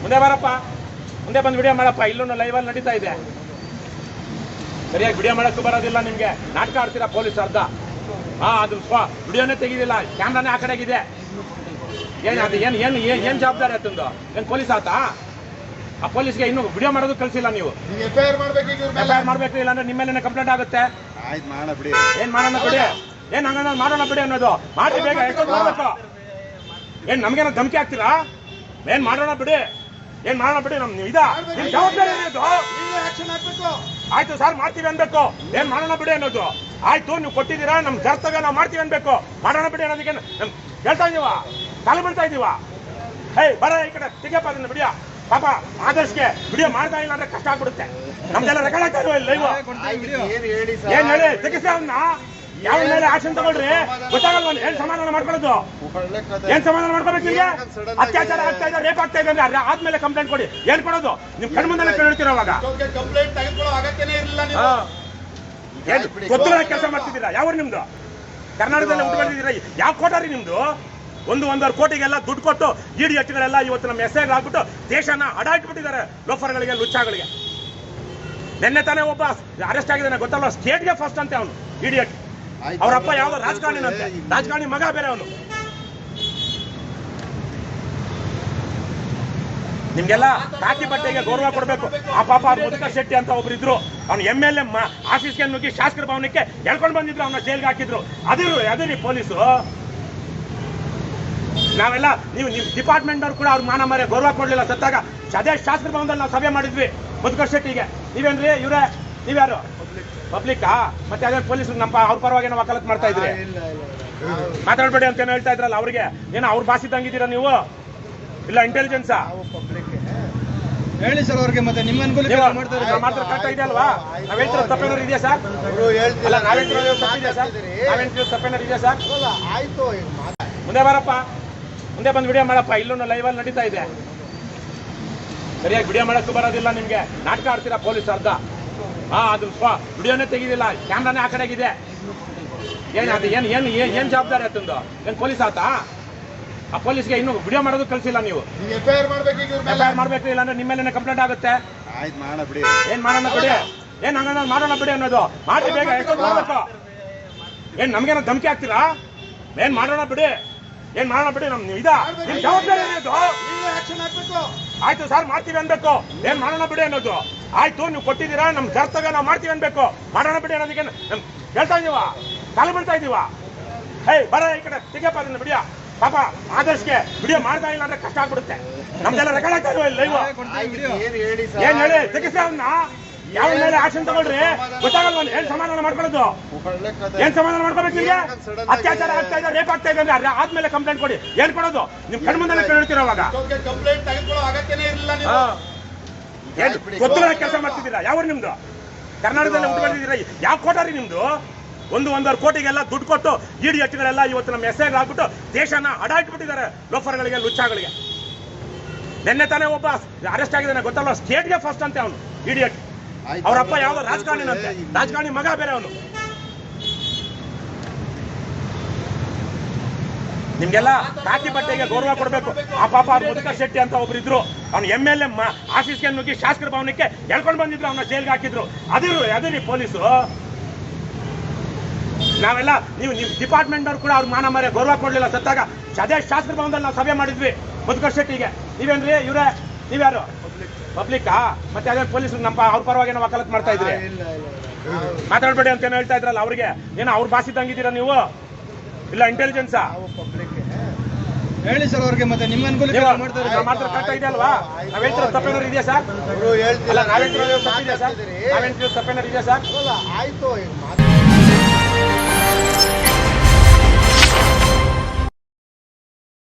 ಮುಂದೆ ಬರಪ್ಪ, ಮುಂದೆ ಬಂದು ವಿಡಿಯೋ ಮಾಡಪ್ಪ. ಇಲ್ಲೂ ಲೈವಲ್ಲಿ ನಡೀತಾ ಇದೆ. ಸರಿಯಾಗಿ ವಿಡಿಯೋ ಮಾಡಕ್ಕೂ ಬರೋದಿಲ್ಲ ನಿಮ್ಗೆ. ನಾಟಕ ಆಡ್ತೀರಾ ಪೊಲೀಸ್ ಅರ್ಧ. ಅದು ವಿಡಿಯೋನೇ ತೆಗಿದಿಲ್ಲ, ಕ್ಯಾಮ್ರಾನೇ ಆ ಕಡೆಗಿದೆ. ಏನು ಅದು ಏನು ಜವಾಬ್ದಾರಿ ಆತಂದು? ಏನು ಪೊಲೀಸ್ ಆತಾ? ಆ ಪೊಲೀಸ್ಗೆ ಇನ್ನೂ ವಿಡಿಯೋ ಮಾಡೋದು ಕಳಿಸಿಲ್ಲ ನೀವು. FIR ಮಾಡ್ಬೇಕು, ಇಲ್ಲಾಂದ್ರೆ ನಿಮ್ಮ ಮೇಲೆ ಕಂಪ್ಲೇಂಟ್ ಆಗುತ್ತೆ. ಏನ್ ಮಾಡೋಣ ಬಿಡಿ, ಏನ್ ಹಂಗ ಮಾಡೋಣ ಬಿಡಿ ಅನ್ನೋದು. ಮಾಡಿ ಬೇಗ ಎಷ್ಟೊತ್ತು ಮಾಡ್ಬೇಕು? ಏನ್ ನಮ್ಗೇನೋ ಧಮಕಿ ಹಾಕ್ತೀರಾ? ಏನ್ ಮಾಡೋಣ ಬಿಡಿ, ಏನ್ ಮಾಡೋಣ ಬಿಡಿ, ನಮ್ ಇದ ನಿಮ್ ಜವಾಬ್ದಾರಿ ಅನ್ನೋದು. ಆಯ್ತು ಸರ್ ಮಾಡ್ತೀವಿ ಅನ್ಬೇಕು. ಏನ್ ಮಾಡೋಣ ಬಿಡಿ ಅನ್ನೋದು. ಆಯ್ತು ನೀವು ಕೊಟ್ಟಿದ್ದೀರಾ, ನಮ್ ಕರ್ತವ್ಯ ನಾವು ಮಾಡ್ತೀವಿ ಅನ್ಬೇಕು. ಮಾಡೋಣ ಬಿಡಿ ಅನ್ನೋದಕ್ಕೆ ನಮ್ ಹೇಳ್ತಾ ಇದೀವ, ಕಾಲು ಬೀಳ್ತಾ ಇದೀವ. ಬರ ಈ ಕಡೆ ತೆಗಿಯಪ್ಪ ಅದನ್ನ ವಿಡಿಯೋ. ಪಾಪ ಆದರ್ಶಕ್ಕೆ ವಿಡಿಯೋ ಮಾಡ್ತಾ ಇಲ್ಲ ಅಂದ್ರೆ ಕಷ್ಟ ಆಗ್ಬಿಡುತ್ತೆ. ನಮ್ದೆಲ್ಲ ರೆಕಾರ್ಡ್ ಆಗ್ತಾ ಇಲ್ವ ಲೈವ್? ಏನ್ ಹೇಳಿ ತೆಗಿಸಿ ಅವನ್ನ. ಯಾವ ಮೇಲೆ ಆಕ್ಷನ್ ತಗೊಳ್ರಿ, ಗೊತ್ತಾಗಲ್ವ? ಏನ್ ಸಮಾಧಾನ ಮಾಡ್ಕೊಳ್ಳೋದು? ಏನ್ ಸಮಾಧಾನ ಮಾಡ್ಕೋಬೇಕು ನಿಮ್ಗೆ? ಅತ್ಯಾಚಾರ ಆಗ್ತಾ ಇದೆ, ರೇಪ್ ಆಗ್ತಾ ಇದೆ ಅಂದ್ರೆ ಆದ್ಮೇಲೆ ಕಂಪ್ಲೇಂಟ್ ಕೊಡಿ. ಏನ್ ಕೊಡೋದು? ನಿಮ್ ಕಣ್ಮುಂದೆಲ್ಲ ಕೇಳ್ತೀರ ಅವಾಗ. ಗೊತ್ತಿಲ್ಲ ಕೆಲಸ ಮಾಡ್ತಿದ್ದೀರಾ. ಯಾವ ನಿಮ್ದು? ಕರ್ನಾಟಕದಲ್ಲಿ ಉಟ್ಕೊಂಡಿದ್ದೀರಾ? ಯಾವ ಕೋಟಾರಿ ನಿಮ್ದು? 1.5 ಕೋಟಿಗೆಲ್ಲ ದುಡ್ಡು ಕೊಟ್ಟು ಇಡಿಯಟ್ಗಳೆಲ್ಲ ಇವತ್ತು ನಮ್ಮ ಹೆಸರು ಆಗ್ಬಿಟ್ಟು ದೇಶನ ಅಡಾಟ್ಬಿಟ್ಟಿದ್ದಾರೆ. ಲೋಫರ್ಗಳಿಗೆ, ಲುಚ್ಚಾಗಳಿಗೆ. ನಿನ್ನೆ ತಾನೇ ಒಬ್ಬ ಅರೆಸ್ಟ್ ಆಗಿದ್ದಾನೆ, ಗೊತ್ತಲ್ವ? ಸ್ಟೇಟ್ಗೆ ಫಸ್ಟ್ ಅಂತೆ ಅವನು ಇಡಿಯಟ್. ಅವರಪ್ಪ ಯಾವ್ದೋ ರಾಜಕಾರಣಿನಂತೆ, ರಾಜಕಾರಣಿ ಮಗ ಬೇರೆ ಅವನು. ನಿಮ್ಗೆಲ್ಲ ಕಾಕಿ ಬಟ್ಟೆಗೆ ಗೌರವ ಕೊಡ್ಬೇಕು. ಆ ಪಾಪ ಅವ್ರು ಮುದುಕ ಶೆಟ್ಟಿ ಅಂತ ಒಬ್ರು ಇದ್ರು, ಅವ್ನು MLA ಆಫೀಸ್ಗೆ ನುಗ್ಗಿ ಶಾಸಕರ ಭವನಕ್ಕೆ ಎಳ್ಕೊಂಡು ಬಂದಿದ್ರು, ಅವನ್ನ ಜೈಲ್ಗೆ ಹಾಕಿದ್ರು. ಅದೇ ಪೊಲೀಸು. ನಾವೆಲ್ಲ ನೀವು ನಿಮ್ ಡಿಪಾರ್ಟ್ಮೆಂಟ್ ಅವ್ರು ಕೂಡ ಅವ್ರ ಮಾನ ಮರ್ಯ ಗೌರವ ಕೊಡ್ಲಿಲ್ಲ. ಸತ್ತಾಗ ಅದೇ ಶಾಸಕರ ಭವನದಲ್ಲಿ ನಾವು ಸಭೆ ಮಾಡಿದ್ವಿ ಮುದುಕ ಶೆಟ್ಟಿಗೆ. ನೀವೇನ್ರಿ ಇವ್ರೆ? ನೀವ್ಯಾರು? ಪಬ್ಲಿಕ್ಕಾ? ಮತ್ತೆ ಅದೇ ಪೊಲೀಸರು ನಮ್ಮ ಅವ್ರ ಪರವಾಗಿ ನಾವು ವಕಾಲತ್ ಮಾಡ್ತಾ ಇದ್ರಿ. ಮಾತಾಡ್ಬೇಡಿ ಅಂತ ಏನೋ ಹೇಳ್ತಾ ಇದ್ರಲ್ಲ ಅವ್ರಿಗೆ. ಏನೋ ಅವ್ರ ಭಾಷಿದಂಗಿದ್ದೀರಾ ನೀವು? ಇಲ್ಲ ಇಂಟೆಲಿಜೆನ್ಸಾ? ಹೇಳಿ ಸರ್ ಅವ್ರಿಗೆ. ಮತ್ತೆ ನಿಮ್ಮ ಮಾತ್ರ ಕರೆಕ್ಟ್ ಇದೆ ಅಲ್ವಾ? ನಾವ್ ಹೇಳ್ತಿರೋದು ತಪ್ಪೇನಾರು ಇದೆಯಾ ಸರ್? ನಾವೇಳ್ತಿರೋದು ತಪ್ಪೇನಾರು ಇದೆಯಾ ಸರ್? ಮುಂದೆ ಬರಪ್ಪ, ಮುಂದೆ ಬಂದು ವಿಡಿಯೋ ಮಾಡಪ್ಪ. ಇಲ್ಲೂ ಲೈವಲ್ಲಿ ನಡೀತಾ ಇದೆ. ಸರಿಯಾಗಿ ವಿಡಿಯೋ ಮಾಡಕ್ಕೂ ಬರೋದಿಲ್ಲ ನಿಮ್ಗೆ. ನಾಟಕ ಆಡ್ತೀರಾ ಪೊಲೀಸ್ ಅರ್ಧ. ಅದು ವಿಡಿಯೋನೇ ತೆಗಿದಿಲ್ಲ, ಕ್ಯಾಮ್ರಾನೇ ಆ ಕಡೆಗಿದೆ. ಏನ್ ಅದು ಏನ್ ಜವಾಬ್ದಾರಿ ಆತಂದು? ಏನ್ ಪೊಲೀಸ್ ಆತಾ? ಆ ಪೊಲೀಸ್ಗೆ ಇನ್ನೂ ವಿಡಿಯೋ ಮಾಡೋದು ಕಳಿಸಿಲ್ಲ ನೀವು. FIR ಮಾಡ್ಬೇಕು, ಇಲ್ಲಾಂದ್ರೆ ನಿಮ್ಮ ಮೇಲೆ ಕಂಪ್ಲೇಂಟ್ ಆಗುತ್ತೆ. ಏನ್ ಮಾಡೋಣ ಬಿಡಿ, ಏನ್ ಹಂಗ ಮಾಡೋಣ ಬಿಡಿ ಅನ್ನೋದು. ಮಾಡಿ ಬೇಗ ಎಷ್ಟೊತ್ತು ಮಾಡ್ಬೇಕು? ಏನ್ ನಮ್ಗೇನೋ ಧಮಕಿ ಹಾಕ್ತೀರಾ? ಏನ್ ಮಾಡೋಣ ಬಿಡಿ, ಏನ್ ಮಾಡೋಣ ಬಿಡಿ, ನಮ್ ಇದ ನಿಮ್ ಜವಾಬ್ದಾರಿ ಅನ್ನೋದು. ಆಯ್ತು ಸರ್ ಮಾಡ್ತೀವಿ ಅನ್ಬೇಕು. ಏನ್ ಮಾಡೋಣ ಬಿಡಿ ಅನ್ನೋದು. ಆಯ್ತು ನೀವು ಕೊಟ್ಟಿದ್ದೀರಾ, ನಮ್ ಕರ್ತವ್ಯ ನಾವು ಮಾಡ್ತೀವಿ ಅನ್ಬೇಕು. ಮಾಡೋಣ ಬಿಡಿ ಅನ್ನೋದಕ್ಕೆ ನಮ್ ಹೇಳ್ತಾ ಇದೀವ, ಕಾಲು ಬೀಳ್ತಾ ಇದೀವ. ಬರ ಈ ಕಡೆ ತೆಗಿಯಪ್ಪ ಅದನ್ನ ವಿಡಿಯೋ. ಪಾಪ ಆದರ್ಶಕ್ಕೆ ವಿಡಿಯೋ ಮಾಡ್ತಾ ಇಲ್ಲ ಅಂದ್ರೆ ಕಷ್ಟ ಆಗ್ಬಿಡುತ್ತೆ. ನಮ್ದೆಲ್ಲ ರೆಕಾರ್ಡ್ ಆಗ್ತಾ ಇಲ್ವ ಲೈವ್? ಏನ್ ಹೇಳಿ ತೆಗಿಸಿ ಅವನ್ನ. ಯಾವ ಮೇಲೆ ಆಕ್ಷನ್ ತಗೊಳ್ರಿ, ಗೊತ್ತಾಗಲ್ವ? ಏನ್ ಸಮಾಧಾನ ಮಾಡ್ಕೊಳ್ಳೋದು? ಏನ್ ಸಮಾಧಾನ ಮಾಡ್ಕೋಬೇಕು ನಿಮ್ಗೆ? ಅತ್ಯಾಚಾರ ಆಗ್ತಾ ಇದೆ, ರೇಪ್ ಆಗ್ತಾ ಇದೆ ಅಂದ್ರೆ ಆದ್ಮೇಲೆ ಕಂಪ್ಲೇಂಟ್ ಕೊಡಿ. ಏನ್ ಕೊಡೋದು? ನಿಮ್ ಕಣ್ಮುಂದೆಲ್ಲ ಕೇಳ್ತೀರ ಅವಾಗ. ಗೊತ್ತಿಲ್ಲ ಕೆಲಸ ಮಾಡ್ತಿದ್ದೀರಾ. ಯಾವ ನಿಮ್ದು? ಕರ್ನಾಟಕದಲ್ಲಿ ಉಟ್ಕೊಂಡಿದ್ದೀರಾ? ಯಾವ ಕೋಟಾರಿ ನಿಮ್ದು? 1.5 ಕೋಟಿಗೆಲ್ಲ ದುಡ್ಡು ಕೊಟ್ಟು ಇಡಿಯಟ್ಗಳೆಲ್ಲ ಇವತ್ತು ನಮ್ಮ ಹೆಸರು ಆಗ್ಬಿಟ್ಟು ದೇಶನ ಅಡಾಟ್ಬಿಟ್ಟಿದ್ದಾರೆ. ಲೋಫರ್ಗಳಿಗೆ, ಲುಚ್ಚಾಗಳಿಗೆ. ನಿನ್ನೆ ತಾನೇ ಒಬ್ಬ ಅರೆಸ್ಟ್ ಆಗಿದ್ದಾನೆ, ಗೊತ್ತಲ್ವ? ಸ್ಟೇಟ್ಗೆ ಫಸ್ಟ್ ಅಂತೆ ಅವನು ಇಡಿಯಟ್. ಅವರಪ್ಪ ಯಾವ್ದೋ ರಾಜಕಾರಣಿನಂತೆ, ರಾಜಕಾರಣಿ ಮಗ ಬೇರೆ ಅವನು. ನಿಮ್ಗೆಲ್ಲ ಕಾಕಿ ಬಟ್ಟೆಗೆ ಗೌರವ ಕೊಡ್ಬೇಕು. ಆ ಪಾಪ ಅವ್ರು ಮುದುಕ ಶೆಟ್ಟಿ ಅಂತ ಒಬ್ರು ಇದ್ರು, ಅವ್ನು MLA ಆಫೀಸ್ಗೆ ನುಗ್ಗಿ ಶಾಸಕರ ಭವನಕ್ಕೆ ಎಳ್ಕೊಂಡು ಬಂದಿದ್ರು, ಅವನ್ನ ಜೈಲ್ಗೆ ಹಾಕಿದ್ರು. ಅದೇ ಪೊಲೀಸು. ನಾವೆಲ್ಲ ನೀವು ನಿಮ್ ಡಿಪಾರ್ಟ್ಮೆಂಟ್ ಅವ್ರು ಕೂಡ ಅವ್ರ ಮಾನ ಮರ್ಯ ಗೌರವ ಕೊಡ್ಲಿಲ್ಲ. ಸತ್ತಾಗ ಅದೇ ಶಾಸಕರ ಭವನದಲ್ಲಿ ನಾವು ಸಭೆ ಮಾಡಿದ್ವಿ ಮುದುಕ ಶೆಟ್ಟಿಗೆ. ನೀವೇನ್ರಿ ಇವ್ರೆ? ನೀವ್ಯಾರು? ಪಬ್ಲಿಕ್ಕಾ? ಮತ್ತೆ ಅದೇ ಪೊಲೀಸರು ನಮ್ಮ ಅವ್ರ ಪರವಾಗಿ ನಾವು ವಕಾಲತ್ ಮಾಡ್ತಾ ಇದ್ರಿ. ಮಾತಾಡ್ಬೇಡಿ ಅಂತ ಏನೋ ಹೇಳ್ತಾ ಇದ್ರಲ್ಲ ಅವ್ರಿಗೆ. ಏನೋ ಅವ್ರ ಭಾಷಿದಂಗಿದ್ದೀರಾ ನೀವು? ಇಲ್ಲ ಇಂಟೆಲಿಜೆನ್ಸಾ? ಹೇಳಿ ಸರ್ ಅವ್ರಿಗೆ. ಮತ್ತೆ ನಿಮ್ಮ ಮಾತ್ರ ಕರೆಕ್ಟ್ ಇದೆ ಅಲ್ವಾ? ನಾವ್ ಹೇಳ್ತಿರೋದು ತಪ್ಪೇನಾರು ಇದೆಯಾ ಸರ್? ಅವರು ಹೇಳ್ತಿಲ್ಲ. ನಾವೇಳ್ತಿರೋದು ತಪ್ಪಿದೆಯಾ ಸರ್? ನಾವೇಳ್ತಿರೋದು ತಪ್ಪೇನಾರು ಇದೆಯಾ ಸರ್? ಆಯ್ತು.